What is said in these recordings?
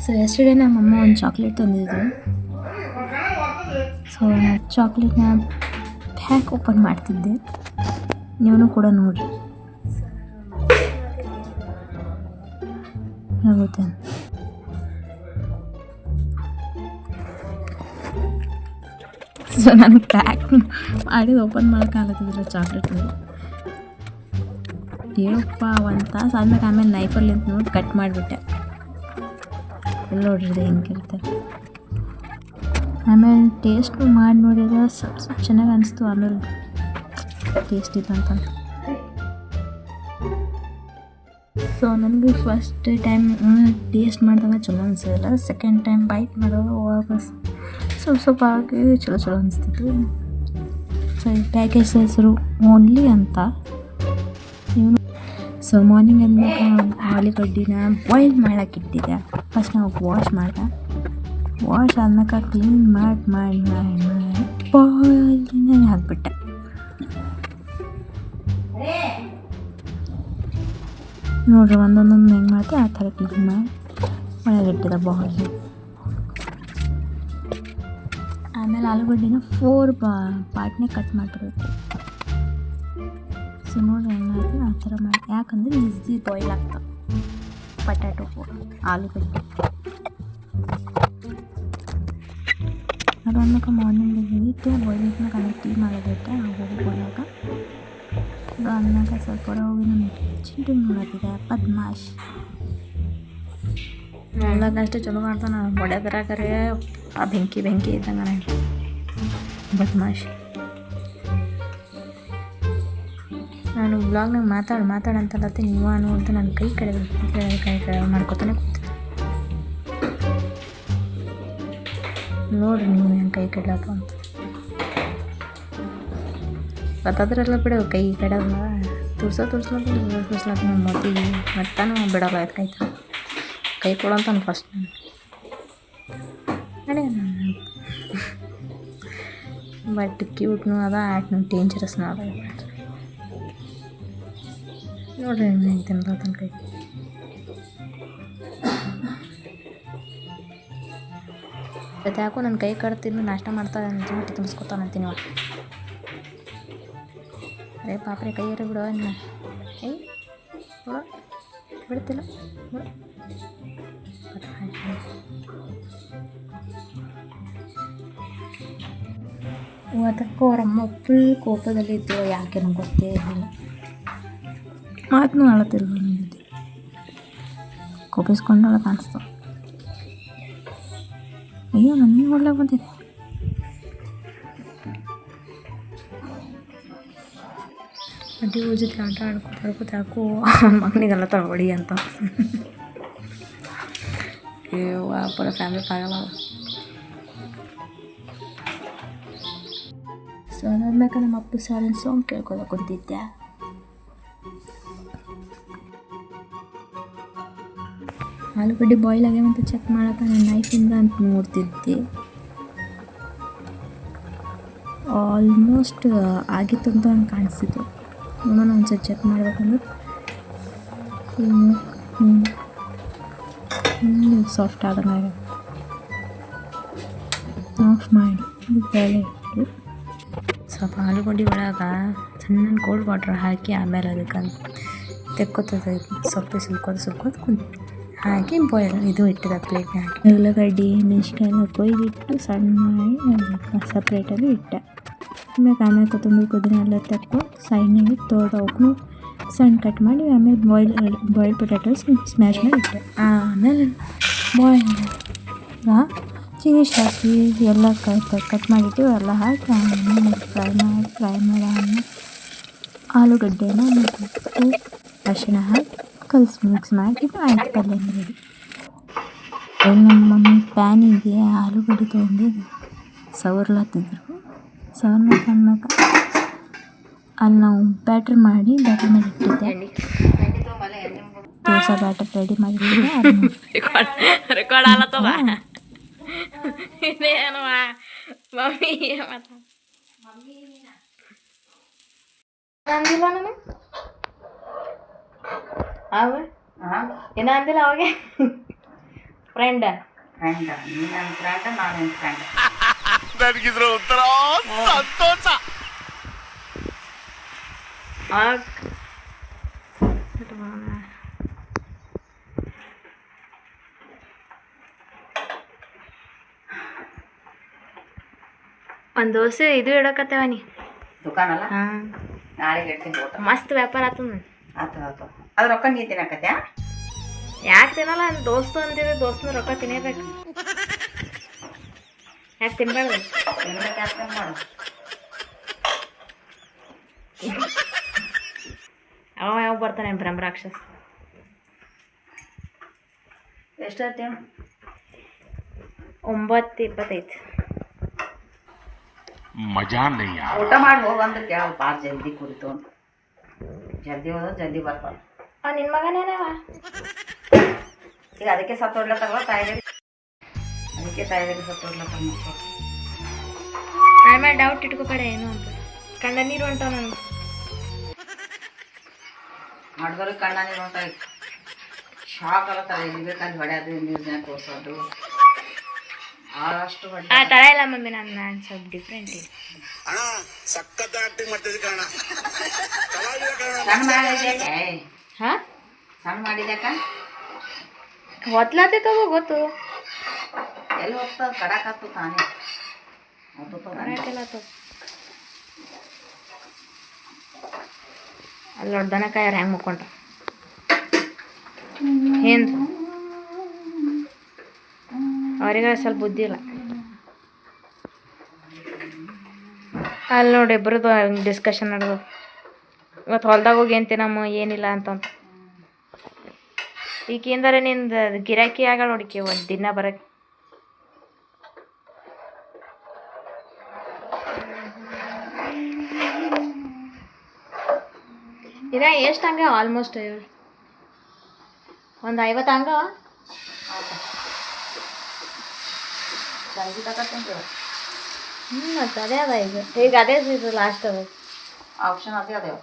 So yesterday ನಮ್ಮಮ್ಮ ಒಂದು chocolate ತಂದಿದ್ರು. ಸೊ ನಾನು ಚಾಕ್ಲೇಟ್ನ ಪ್ಯಾಕ್ ಓಪನ್ ಮಾಡ್ತಿದ್ದೆ, ನೀವು ಕೂಡ ನೋಡಿರಿ ಆಗುತ್ತೆ. ಸೊ ನನಗೆ ಪ್ಯಾಕ್ ಮಾಡಿದ್ದು ಓಪನ್ ಮಾಡೋಕ್ಕಾಗತ್ತಿಲ್ಲ ಚಾಕ್ಲೇಟ್. ಏನಪ್ಪ ಒಂದು ತಾಸು ಆದ್ಮೇಲೆ ಆಮೇಲೆ ನೈಫಲ್ಲಿ ಅಂತ ನೋಡಿ ಕಟ್ ಮಾಡಿಬಿಟ್ಟೆ. ಎಲ್ಲ ನೋಡಿರಿದೆ ಹೆಂಗಿರುತ್ತೆ. ಆಮೇಲೆ ಟೇಸ್ಟ್ ಮಾಡಿ ನೋಡಿದ್ರೆ ಸ್ವಲ್ಪ ಚೆನ್ನಾಗಿ ಅನಿಸ್ತು. ಆಮೇಲೆ ಟೇಸ್ಟ್ ಇಲ್ಲ ಅಂತ. ಸೊ ನನಗೆ ಫಸ್ಟ್ ಟೈಮ್ ಟೇಸ್ಟ್ ಮಾಡಿದಾಗ ಚಲೋ ಅನಿಸೋದಿಲ್ಲ. ಸೆಕೆಂಡ್ ಟೈಮ್ ಬೈಟ್ ಮಾಡೋದು ವಾಪಸ್ ಸ್ವಲ್ಪ ಆಗಿ ಚಲೋ ಅನಿಸ್ತಿತ್ತು. ಸೊ ಈ ಪ್ಯಾಕೇಜ್ ಹೆಸರು ಓನ್ಲಿ ಅಂತ. ಸೊ ಮಾರ್ನಿಂಗ್ ಅಂದಾಗ ಆಲೂಗಡ್ಡಿನ ಬಾಯ್ಲ್ ಮಾಡೋಕೆ ಇಟ್ಟಿದ್ದೆ. ಫಸ್ಟ್ ನಾವು ವಾಶ್ ಆದ್ಮೇಲೆ ಕ್ಲೀನ್ ಮಾಡಿ ಬಾಯ್ಲ್ನೇ ಹಾಕ್ಬಿಟ್ಟೆ. ನೋಡ್ರಿ ಒಂದೊಂದೊಂದು ಹೆಂಗೆ ಮಾಡ್ತೆ ಆ ಥರ ಕ್ಲೀನ್ ಮಾಡಿ ಒಳಗಿಟ್ಟಿದ್ದೆ ಬಾಯ್ಲ್. ಆಮೇಲೆ ಆಲೂಗಡ್ಡಿನ 4 ಪಾರ್ಟ್ನೇ ಕಟ್ ಮಾಡಿಬಿಡ್ಬೇಕು. ಸೊ ನೋಡ್ರಿ ಹೆಂಗಾಯ್ತು ಆ ಥರ ಮಾಡಿ, ಯಾಕಂದರೆ ಈಸಿ ಬಾಯ್ಲ್ ಆಗ್ತಾವೆ ಪೊಟ್ಯಾಟೊ ಆಲೂಗಡ್ಡೆ. ಅದು ಅಂದ್ಮೇಲೆ ಮಾರ್ನಿಂಗ್ ಇಟ್ಟು ಬಾಯ್ಲಿಟ್ನಾಗ ಅನ್ನ ಟೀ ಮಾಡೋದಿಟ್ಟೆ ಹೋಗೋವಾಗ. ಅದು ಅಂದಾಗ ಸ್ವಲ್ಪ ಹೋಗಿ ನಾನು ಚಿಂಟು ನೋಡತ್ತಿದ್ದೆ ಪದ್ಮಾಶ್. ನೋಡೋಕೆ ಅಷ್ಟೇ ಚಲೋ ಮಾಡ್ತಾನೆ, ಹೊಡೆದ್ರಾಗರೆ ಆ ಬೆಂಕಿ ಇದ್ದಂಗೆ ಬದ್ಮಾಶ್. ನಾನು ಬ್ಲಾಗ್ನಾಗ ಮಾತಾಡಂತಲ್ಲತ್ತೆ ನೀವು ನೋಡ್ದೆ ನನ್ನ ಕೈ ಕಡೆ ಮಾಡ್ಕೊತಾನೆ ಕೂತಿದ್ದೆ. ನೋಡ್ರಿ ನೀವು ಹೆಂಗೆ ಕೈ ಕಡ್ಲಪ್ಪ ಅಂತ ಗೊತ್ತಾದ್ರೆಲ್ಲ ಬಿಡು. ಕೈ ಕಡಲ್ಲ ತುರ್ಸ್ಲಕ್ಕ ನನ್ನ ಮೊದಲಿಗೆ ಮತ್ತಾನು ಬಿಡಲ್ಲ ಆಯ್ತು ಕೈ ಕೊಡೋಂತಾನು ಫಸ್ಟ್ ನಡೆ. ಬಟ್ ಕ್ಯೂಟ್ನು ಅದ, ಆ್ಯಕ್ಟ್ನು ಡೇಂಜರಸ್ನು ಅದ. ನೋಡ್ರಿ ಹೆಂಗೆ ತಿನ್ಲತ್ತನ ಕೈ. ಮತ್ತು ಯಾಕೋ ನನ್ನ ಕೈ ಕಡ್ತೀನಿ ನಾಷ್ಟ ಮಾಡ್ತಾ ಹೊಟ್ಟೆ ತುಂಬಿಸ್ಕೊತಾನಂತೀನಿ. ಅರೇ ಪಾಪ್ರೆ ಕೈ ಇರೋ ಬಿಡೋ ಅನ್ನ ಕೈ ಬಿಡೋ ಬಿಡ್ತಿಲ್ಲ ಬಿಡು. ಅದಕ್ಕೂ ಅವರಮ್ಮ ಫುಲ್ ಕೋಪದಲ್ಲಿದ್ದು ಯಾಕೆ ನಂಗೆ ಗೊತ್ತೇ ಇರಲಿಲ್ಲ. ಮಾತನ್ನು ಆಳತ್ತಿಲ್ಲ, ಕೋಪಿಸ್ಕೊಂಡಳ ಕಾಣಿಸ್ತು. ಅಯ್ಯೋ ನನ್ನ ಹೊಡ್ಲಾಗ ಬಂದಿದೆ. ಅಡ್ಡಿ ಜೊತೆ ಆಟ ಆಡ್ಕೊತ ಯಾಕೋ ಮಗನಿಗೆಲ್ಲ ತಗೊಳ್ಳಿ ಅಂತ. ಅಯ್ಯೋ ಪೂರ ಫ್ಯಾಮಿಲಿ ಆಗಲ್ಲ. ಸೊ ಅದಾದ್ಮೇಲೆ ನಮ್ಮ ಅಪ್ಪು ಸಾರಿನ ಸಾಂಗ್ ಕೇಳ್ಕೊಳಕ್ಕೆ ಕುಂತಿದ್ದೆ. ಆಲೂಗಡ್ಡೆ ಬಾಯ್ಲ್ ಆಗ್ಯಾವಂತ ಚೆಕ್ ಮಾಡಕ್ಕೆ ನಾನು ನೈಫಿಂದ ಅಂತ ನೋಡ್ತಿದ್ದೆ. ಆಲ್ಮೋಸ್ಟ್ ಆಗಿತ್ತು ಅಂತ ನಂಗೆ ಕಾಣಿಸ್ತಿತ್ತು. ನೋಡೋಣ ಒಂದ್ಸರಿ ಚೆಕ್ ಮಾಡ್ಬೇಕಂದ್ರೆ ಸಾಫ್ಟ್ ಆದಂಗೆ ಆಫ್ ಮಾಡಿ ಬೇಳೆ ಇಟ್ಟು ಸ್ವಲ್ಪ ಆಲೂಗಡ್ಡೆ ಒಳಗೆ ಸಣ್ಣ ಕೋಲ್ಡ್ ವಾಟರ್ ಹಾಕಿ ಆಮೇಲೆ ಅದಕ್ಕೆ ತೆಕ್ಕೋತದ ಸೊಪ್ಪು ಸುಲ್ಕೋದು ಹಾಕಿ ಬಾಯ್ಲ್ ಇದು ಇಟ್ಟಿದ್ದ ಪ್ಲೇಟ್ನ ಹಾಕಿ ಉಳ್ಳಾಗಡ್ಡಿ ಮೆಣಸಿನ್ಕಾಯಿನ ಕೊಯ್ದಿಟ್ಟು ಸಣ್ಣ ಮಾಡಿ ಸಪ್ರೇಟಲ್ಲಿ ಇಟ್ಟೆ. ಆಮೇಲೆ ಕೊತ್ತಂಬರಿ ಪುದೀನ ಎಲ್ಲ ತೆಕ್ಕೊಂಡು ಸೈಡ್ನಾಗಿ ತೊಳೆದು ಅವಕ್ಕೂ ಸಣ್ಣ ಕಟ್ ಮಾಡಿ ಆಮೇಲೆ ಬಾಯ್ಲ್ ಪೊಟ್ಯಾಟೋಸ್ ಸ್ಮ್ಯಾಶ್ ಮಾಡಿ ಇಟ್ಟೆ. ಆಮೇಲೆ ಬಾಯ್ಲ್ ಚಿಲ್ಲಿ ಹಾಕಿ ಎಲ್ಲ ಕಟ್ ಮಾಡಿಟ್ಟು ಎಲ್ಲ ಹಾಕಿ ಆಮೇಲೆ ಫ್ರೈ ಮಾಡಿ ಆಮೇಲೆ ಆಲೂಗಡ್ಡೆನ ಉಪ್ಪು ಅರಿಶಿಣ ಹಾಕಿ ಮಿಕ್ಸ್ ಮಾಡಿ ಆಯ್ತು ಪಲ್ಯ ರೆಡಿ. ನಮ್ಮ ಮಮ್ಮಿ ಪ್ಯಾನಿಗೆ ಆಲೂಗಡ್ಡೆ ತೊಗೊಂಡು ಸವರ್ಲತ್ತಿದ್ರು. ಸವರ್ಲಕ್ಕ ಅಲ್ಲಿ ನಾವು ಬ್ಯಾಟ್ರ್ ಮಾಡಿ ಇಟ್ಟಿದ್ದೆ. ದೋಸೆ ಬ್ಯಾಟರ್ ರೆಡಿ ಮಾಡಿದ್ವಿ. ಏನ ಅಂದಿಲ್ಲ ಅವಾಗೆ ಫ್ರೆಂಡ್ ಫ್ರೆಂಡ್ ನೀನು ನನ್ನ ಫ್ರೆಂಡ್ ನಾನು ನಿನ್ನ ಫ್ರೆಂಡ್. ನನಗಿದ್ರ ಒಂಥರ ಸಂತೋಷ. ಒಂದು ದೋಸೆ ಇದು ಇಡಕತ್ತೇವ ನೀ ದುಕಾನಲ್ಲ ಹಾಂ ನಾಳೆಗೆ ಇಡ್ತೀನಿ ಊಟ. ಮಸ್ತ್ ವ್ಯಾಪಾರ ಆತದ. ಆತು ಅದು ರೊಕ್ಕ ನೀ ತಿನ್ನಕತ್ಯಾ? ಯಾಕೆ ತಿನ್ನಲ್ಲ ದೋಸ್ತು ಅಂತಿದ್ರೆ ದೋಸ್ತನ ರೊಕ್ಕ ತಿನ್ನಬೇಕು. ಯಾಕೆ ತಿನ್ಬಾರ್ದು? ತಿನ್ಬೇಕು ಯಾಕೆ ಮಾಡು. ಯಾವ ಬರ್ತಾನೆ ಬ್ರಹ್ಮರಾಕ್ಷಸ್. ಎಷ್ಟೈತಿ? 9:25. ಮಜಾ ನೈ ಯಾರ್. ಊಟ ಮಾಡಿ ಹೋಗಂದ್ರೆ ಕೇಳ ಭಾಳ ಜಲ್ದಿ ಕುರಿತು ಅಂತ. ಜಲ್ದಿ ಹೋದ್ರೆ ಜಲ್ದಿ ಬರ್ಬಾರ್ದು. ನಿನ್ನ ಮಗನೇನವ ಈಗ ಅದಕ್ಕೆ ಸತ್ತೋಡ್ಲತ್ತಾರಲ್ಲ ತಾಯಿಗೆ, ಅದಕ್ಕೆ ತಾಯಿಗೆ ಸತ್ತೋಡ್ಲತ್ತಾರ ಮಕ್ಕಳು. ಆಮೇಲೆ ಡೌಟ್ ಇಟ್ಕೋಬೇಡ ಏನು ಅಂತ. ಕಣ್ಣ ನೀರು ಹೊಂಟಾವ ನನಗೆ. ಮಾಡಿದವ್ರಿಗೆ ಕಣ್ಣ ನೀರು ಹೊಂಟಾಯ್ತು. ಶಾಕ್ ಅಲ್ಲತ್ತಾರ, ಎಲ್ಲಿ ಬೇಕಲ್ಲಿ ಹೊಡೆಯೋದು ನೀರ್ನ ತೋರ್ಸೋದು ಅಷ್ಟು ಹೊಡೆ. ಥರ ಇಲ್ಲ ಮಮ್ಮಿ, ನಾನು ಸ್ವಲ್ಪ ಡಿಫ್ರೆಂಟ್ ಇದೆ. ಸಣ್ಣ ಮಾಡಿದ್ಯಾಕೆ? ಹಾಂ ಸಣ್ಣ ಮಾಡಿದ್ಯಾಕ? ಹೊತ್ಲಾತೈತವ ಗೊತ್ತು. ಎಲ್ಲಿ ಹೋಗ್ತದ ಕಡಾಕತ್ತು ತಾನೇ ಅಲ್ಲಿ ದೊಡ್ಡದನ ಕಾಯಾರ ಹೆಂಗೆ ಮುಕ್ಕೊಂಡ ಏನು ಅವ್ರಿಗೆ ಸ್ವಲ್ಪ ಬುದ್ಧಿ ಇಲ್ಲ. ಅಲ್ಲಿ ನೋಡಿ ಇಬ್ಬರದು ಡಿಸ್ಕಷನ್ ನಡೆದು ಇವತ್ತು ಹೊಲ್ದಾಗ ಹೋಗಿ ಏನು ತಿನ್ನಮ್ಮ ಏನಿಲ್ಲ ಅಂತಂತ. ಈಗಿಂದರೆ ನಿಂದು ಗಿರಾಕಿ ಆಗ ನೋಡಿಕೆ ಒಂದು ದಿನ ಬರೋಕ್ಕೆ. ಇದ ಎಷ್ಟು ಹಂಗ ಆಲ್ಮೋಸ್ಟ್ ಒಂದು 50 ಹಂಗ. ಮತ್ತು ಅದೇ ಅದ ಈಗ ಅದೇ ಇದು ಲಾಸ್ಟ್ ಅದ ಆಪ್ಷನ್ ಅದೇ ಅದೇವ.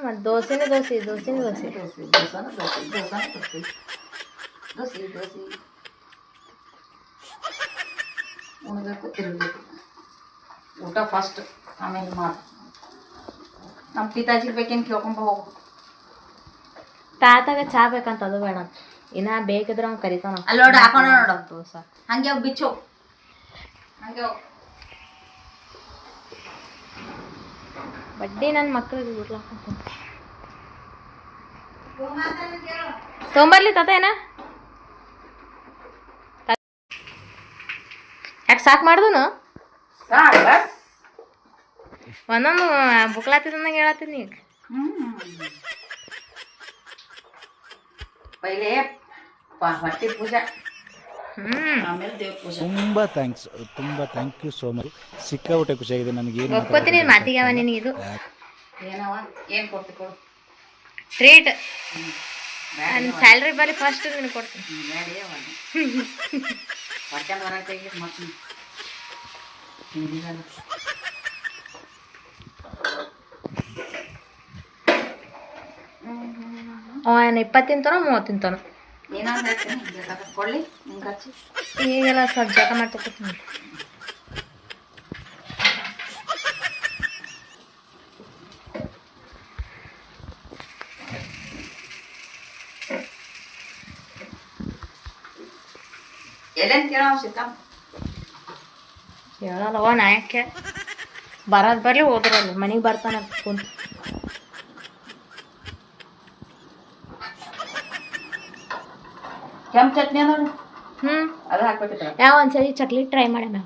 ಮತ್ತು ದೋಸೆನೇ ದೋಸೆ ಉಣ್ಬೇಕು ತಿರ್ಬೇಕು. ಊಟ ಫಸ್ಟ್, ಆಮೇಲೆ ಮಾತು. ನಮ್ಮ ಪಿತಾಜಿಗೆ ಬೇಕೇನು ಕೇಳ್ಕೊಂಬ ಹೋಗು. ತಾತಾಗ ಚಾ ಬೇಕಂತ ಅದು ಬೇಡ, ಇನ್ನ ಬೇಕಿದ್ರೆ ಅವ್ನು ಕರಿತಾನ. ಅಲ್ಲಿ ನೋಡಿ ಹಾಕೋಣ ನೋಡು ದೋಸೆ. ಹಂಗೆ ಹೋಗಿ ಬಿಚ್ಚು, ಹಂಗೆ ಹೋಗಿ ಬಡ್ಡಿ ನನ್ನ ಮಕ್ಕಳಿಗೆ ಉರ್ಲಾಕ ತೊಂಬರ್ಲಿ ತಾತ ಏನ ಯಾಕೆ ಸಾಕು ಮಾಡ್ದನು ಒಂದೊಂದು ಬುಕ್ಲಾತಿದಂಗೆ ಹೇಳತ್ತೀನಿ ಈಗ. ಪೈಲೆ ಹೊಟ್ಟೆ ಪೂಜೆ, ಆಮೇಲೆ ದೇವ್ರ ಪೂಜೆ. ತುಂಬ ಥ್ಯಾಂಕ್ ಯು ಸೋ ಮಚ್. ಸಿಕ್ಕಾಬಿಟ್ಟೆ ಖುಷಿಯಾಗಿದೆ ನನಗೆ. ಏನು ಒಪ್ಕೋತೀನಿ ಮಾತಿಗೆ ಅವ ನಿನಗೆ ಇದು ಏನವ ಏನು ಕೊಡ್ತಿ ಕೊಡು ಟ್ರೀಟ್. ನನ್ನ ಸ್ಯಾಲ್ರಿ ಬರೀ ಫಸ್ಟ್ ನಿನಗೆ ಕೊಡ್ತೀನಿ. ಬೇಡಿ ಅವ ಹೊಟ್ಟೆ ಹೊರ ತೆಗಿ ಮತ್ತೆ ಅವನು 20 ತಿಂತಾನೋ 30 ತಿಂತಾನೋ. ನೀನಾದ್ರು ಹೇಳ್ತೀನಿ ಬೇಕಾದ್ರೆ ಕೊಡಲಿ ನಿಂಗೆ ಖರ್ಚು. ಈಗೆಲ್ಲ ಸ್ವಲ್ಪ ಜಗ ಮಾಡ್ಕೊತೀನಿ. ಎಲ್ಲೇನು ಕೇಳೋ ಸಿಕ್ಕಮ್ಮ ಹೇಳಲ್ಲವ ನಾಯಕ್ಕೆ ಬರೋದು ಬರಲಿ ಹೋದ್ರಲ್ಲ ಮನೆಗೆ ಬರ್ತಾನೆ ಕುಂತು. ಕೆಂಪು ಚಟ್ನಿ ಅದ ಅದು ಹಾಕ್ಬೇಕಿತ್ತು. ಯಾವ ಒಂದ್ಸರಿ ಚಕ್ಲಿ ಟ್ರೈ ಮಾಡ್ಯಾನ.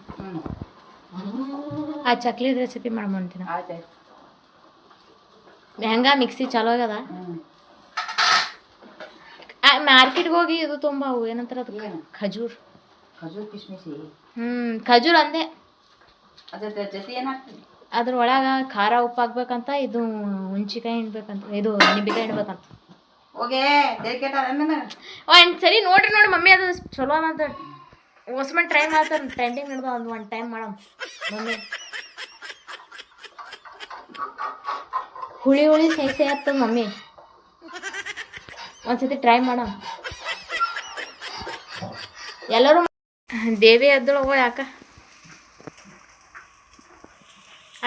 ಆ ಚಕ್ಲಿ ರೆಸಿಪಿ ಮಾಡ್ಕೊಂತೀನಿ. ಆಯ್ತು ಹೆಂಗ ಮಿಕ್ಸಿ ಚಲೋ ಆಗ್ಯದ. ಮಾರ್ಕೆಟ್ಗೆ ಹೋಗಿ ಇದು ತುಂಬ ಅವು ಏನಂತಾರ ಅದು ಖಜೂರ್ ಕಿಸ್ಮಿಸಿ. ಖಜೂರ್ ಅಂದೆ. ಅದ್ರ ಜೊತೆ ಏನಾಗ್ತದೆ? ಅದ್ರೊಳಗೆ ಖಾರ ಉಪ್ಪು ಹಾಕ್ಬೇಕಂತ, ಇದು ಹುಣ್ಚಿಕಾಯಿ ಹಿಂಡ್ಬೇಕಂತ, ಇದು ನಿಂಬೆಕಾಯಿ ಹಿಂಡ್ಬೇಕಂತ. ಹೋಗೇ ಒಂದು ಸರಿ ನೋಡ್ರಿ ಮಮ್ಮಿ ಅದು ಚಲೋ ಅದಂತ ಓಸ್ಮನ್ ಟ್ರೈ ಮಾಡ್ತಾರೆ. ಟ್ರೆಂಡಿಂಗ್ ನಡೆದ ಒಂದು ಟೈಮ್ ಮಾಡಮ್ ಮಮ್ಮಿ. ಹುಳಿ ಸೈ ಆಗ್ತದ ಮಮ್ಮಿ. ಒಂದ್ಸತಿ ಟ್ರೈ ಮಾಡಮ್. ಎಲ್ಲರೂ ದೇವಿ ಎದ್ದಳು ಯಾಕ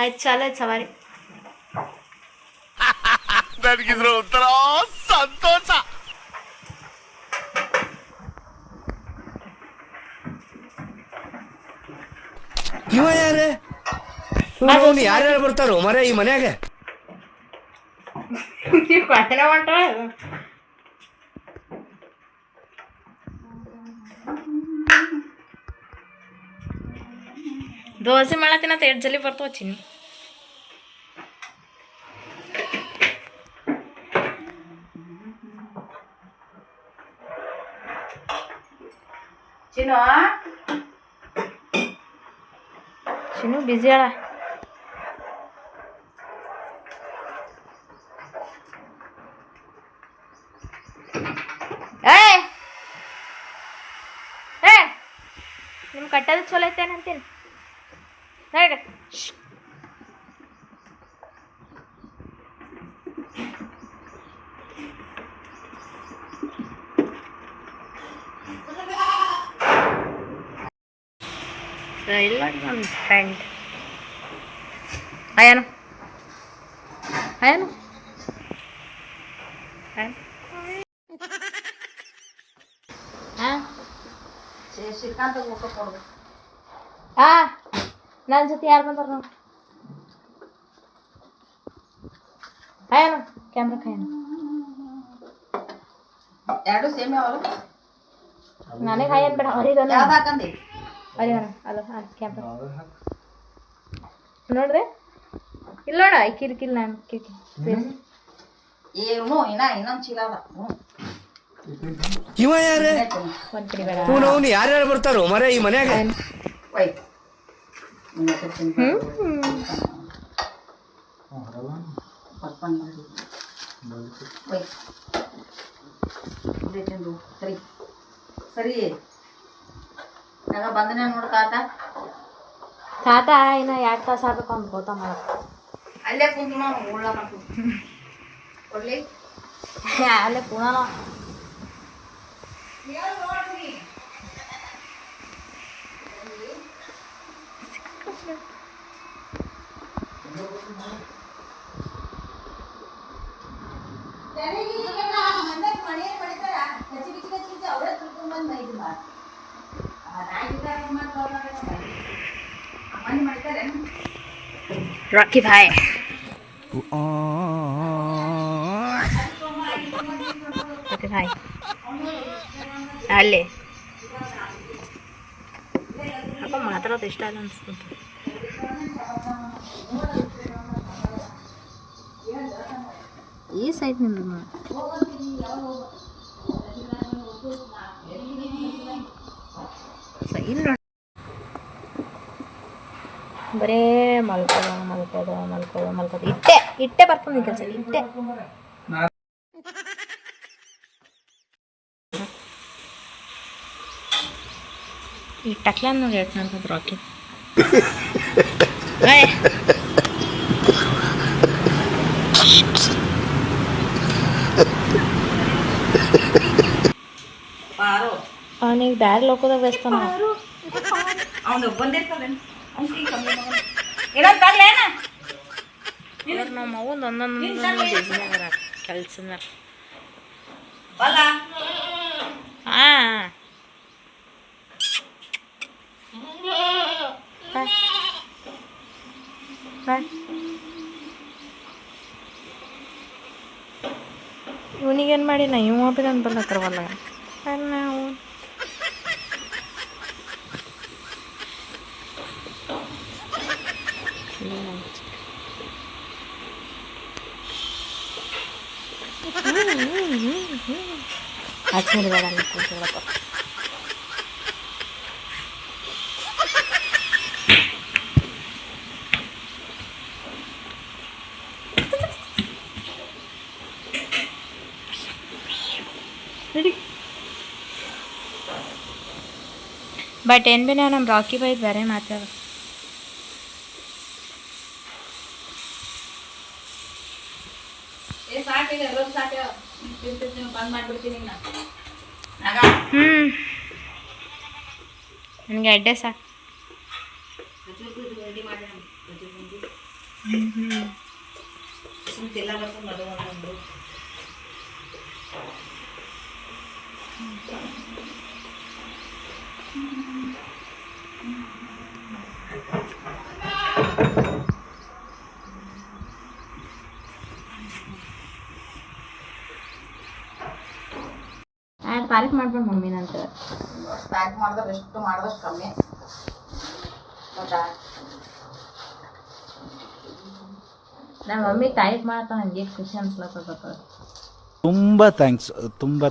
ಆಯ್ತು ಚಾಲ ಆಯ್ತು ಸವಾರಿ ನನಗಿದ್ರ ಒಂಥರ ಸಂತೋಷ. ಇವ ಯಾರೇ ಯಾರ್ಯಾರು ಬರ್ತಾರೋ ಮರ ಈ ಮನ್ಯಾಗ? ದೋಸೆ ಮಾಡತ್ತಿನ ಎಷ್ಟು ಜಲ್ದಿ ಬರ್ತಾವ ಚಿನ್ನಿ. ಚಿನ್ನು ಬಿಸಿ ಅಳ. ನಿಮ್ ಕಟ್ಟದ ಚಲೋ ಐತೇನಂತೀನಿ ನೋಡಿ. ಇಲ್ಲ ನನ್ನ ಫ್ರೆಂಡ್ ಅಯ್ಯನು ಅಯ್ಯನು ಶ್ರೀಕಾಂತ ಊಟ ಕೊಡು. ನನ್ನ ಜೊತೆ ಯಾರು ಬಂದಾರ ನಾವು ಅಯ್ಯನು ಕ್ಯಾಮ್ರಾ ಕಾಯನು ಎರಡು ಸೇಮೆ ಅವಲ್ಲ ನನಗೆ ಹಾಯದ್ ಬೇಡ ಅವರಿಗೆ ಯಾವ್ದು ಹಾಕಂದಿ? ಅರಿ ಅಲ್ಲ ಕ್ಯಾಮ್ರಾ ನೋಡ್ರಿ ಇಲ್ಲ ನೋಡ ಕಿರಿಕಿಲ್ ನಾನು ಕಿರಿಕಿಲ್ ಏನು ಇನ್ನೊಂದು ಚೀಲ ಅದ. ಇವ ಯಾರೇ ಒಂದ್ ಕಡೆ ಬೇಡ ಅವ್ನು ಯಾರ್ಯಾರು ಬರ್ತಾರೋ ಮರ ಈ ಮನ್ಯಾಗ? ಒಯ್ತು ಸರಿ ಸರಿ ಆಗ ಬಂದನೆ ನೋಡು ತಾತ ಇನ್ನ 2 ತಾಸು ಆಗ್ಬೇಕು ಅಂತ ಗೊತ್ತಾ ಮಾಡಕ್ ಅಲ್ಲೇ ಕುಂತು ನಾವು ಉಳ್ಳ ಕೊಡ್ಲಿ ಅಲ್ಲೇ ಪುನಃ ರಾಕಿ ಭಾಯ್ ರಾಕಿ ಭಾಯ್ ಅಲ್ಲೇ ಅಪ್ಪ ಮಾತಾಡೋದು ಇಷ್ಟ ಅಲ್ಲ ಅನ್ಸ್ತು. ಈ ಸೈಡ್ ನಿಮ್ದು ಇಲ್ಲಿ ನೋಡಿ ಬರೇ ಮಲ್ಕೋದು ಇಟ್ಟೆ ಬರ್ತದೆ ಈ ಕೆಲಸ ಇಟ್ಟೆ. ಈ ಟಕ್ಲಾನ್ ನೋಡಿ ಎಷ್ಟು ನೋಡ್ಬೋದು ರಾಕಿ ಅವನಿಗೆ ಬ್ಯಾರೆ ಲೋಕದಾಗ ವ್ಯಸ್ತಾನ ಅವನು ಬಂದಿರ್ತಾನೆ ನಮ್ಮ ಮಗಂದು ಒಂದೊಂದು ಕೆಲಸ ಮೇಲೆ ಇವನಿಗೇನು ಮಾಡಿ ನಾ ಇವ ಬಿ ನನ್ನ ಬರ್ಲತ್ತರವಲ್ಲ ನಾವು ಆಚೆ ಬೇಡ ಕೂತ್ಕೊಳ್ಳಪ್ಪ. ಬಟ್ ಏನು ಬಿ ನಮ್ಮ ರಾಕಿ ಬಾಯ್ ಬೇರೆ ಮಾತಾಡ ಬಂದ್ ಮಾಡ್ಬಿಡ್ತೀನಿ ನನಗೆ ಅಡ್ಡೆ ಸಾಕು. ರೆಡಿ ಮಾಡಿ ಸುಮ್ತಿಲ್ಲ ಬರ್ತದೆ ಅದು ಒಂದೊಂದು. ತಾರೀಫ್ ಮಾಡ್ಬೇಡ ಮಮ್ಮಿನ ಅಂತ. ಪ್ಯಾಕ್ ಮಾಡಿದ್ರೆ ಎಷ್ಟು ಮಾಡಿದಷ್ಟು ಕಮ್ಮಿ ಗೊತ್ತಾ. ನನ್ನ ಮಮ್ಮಿ ತಾರೀಫ್ ಮಾಡ್ತಾ ನನಗೆ ಖುಷಿ ಅನ್ಸ್ಲತ್ತದ. ತುಂಬ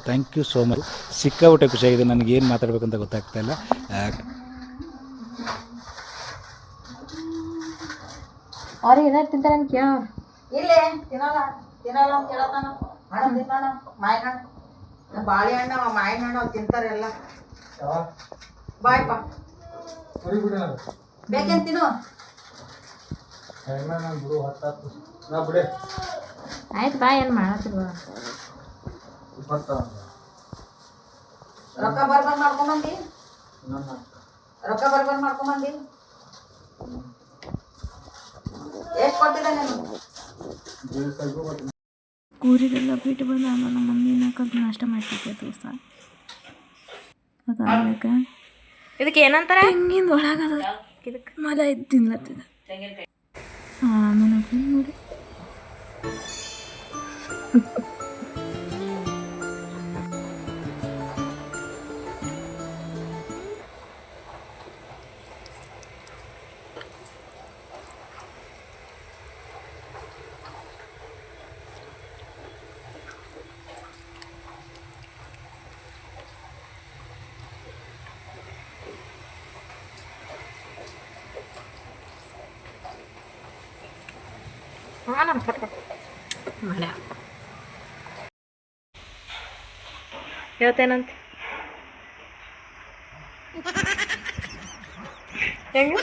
ಥ್ಯಾಂಕ್ ಯು ಸೋ ಮಚ್. ಸಿಕ್ಕಾಪಟ್ಟೆ ಖುಷಿಯಾಗಿದೆ. ನನಗೆ ಏನು ಮಾತಾಡಬೇಕಂತ ಗೊತ್ತಾಗ್ತಾ ಇಲ್ಲ. ಅವ್ರಿಗೆ ಏನಾರು ತಿಂತಾರೆ ಅಂತ ಕೇಳ. ಇಲ್ಲೇ ತಿನ್ನಲ್ಲ ಅಂತ ಹೇಳತ್ತಾನ. ಹಣ್ಣು ತಿಂತಾನ, ಮಾವಿನ ಹಣ್ಣು, ಬಾಳೆಹಣ್ಣು, ಮಾವಿನ ಹಣ್ಣು ಅವ್ರು ತಿಂತಾರೆ ಎಲ್ಲ. ಬಾಯ್ಪ ಬೇಕೇನು ತಿನ್ನು. ಆಯ್ತು ಬಾ, ಏನು ಮಾಡತ್ತಿಲ್ವ. ರೊಕ್ಕ ಬರ್ಬಂದ್ ಮಾಡ್ಕೊಂಬಂದಿ. ಎಷ್ಟು ಕೊಟ್ಟಿದ್ದೆ ನೀನು? ಕೂರಿಗೆಲ್ಲ ಬಿಟ್ಟು ಬಂದು ಆಮೇಲೆ ನಮ್ಮ ಮಮ್ಮಿನ ಕಲ್ತು ನಾಷ್ಟ ಮಾಡ್ತಿದ್ದೆ ದೋಸ್ತ. ಅದಾದ್ಮೇಲೆ ಇದಕ್ಕೆ ಏನಂತಾರೆ ಹಿಂಗಿಂದ ಒಳಗದ ಇದಕ್ಕೆ ಮಲ ಇದ್ದು ತಿನ್ಲತ್ತಿದ. ಆಮೇಲೆ ನೋಡಿ ಮಾಡ ಹೇಳ್ತೇನಂತೆ ಹೆಂಗ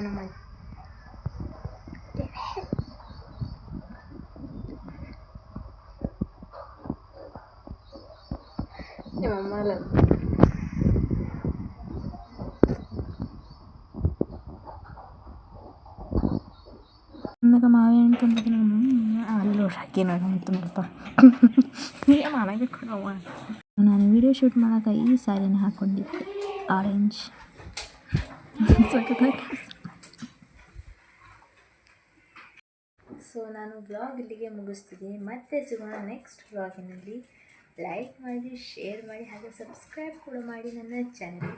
ನಮ್ಮ ನಿಮ್ಮಲ್ಲ ಅಂದಾಗ ಮಾವೇ ಹಣ್ಣು ತಂದಿದ್ದು ನಮ್ಮ ಅಲ್ಲಿ ಹಾಕಿ ನೋಡಂತ ನೋಡ್ತಾ ಮಾಡಕ್ಕೆ ಕೊಡವ. ನಾನು ವಿಡಿಯೋ ಶೂಟ್ ಮಾಡೋಕೆ ಈ ಸ್ಯಾರಿನ ಹಾಕ್ಕೊಂಡಿದ್ದೆ, ಆರೆಂಜ್. ಸೊ ನಾನು ವ್ಲಾಗ್ ಇಲ್ಲಿಗೆ ಮುಗಿಸ್ತಿದ್ದೀನಿ. ಮತ್ತೆ ಸಿಗೋಣ ನೆಕ್ಸ್ಟ್ ವ್ಲಾಗಿನಲ್ಲಿ. ಲೈಕ್ ಮಾಡಿ, ಶೇರ್ ಮಾಡಿ, ಹಾಗೆ ಸಬ್ಸ್ಕ್ರೈಬ್ ಕೂಡ ಮಾಡಿ ನನ್ನ ಚಾನಲ್.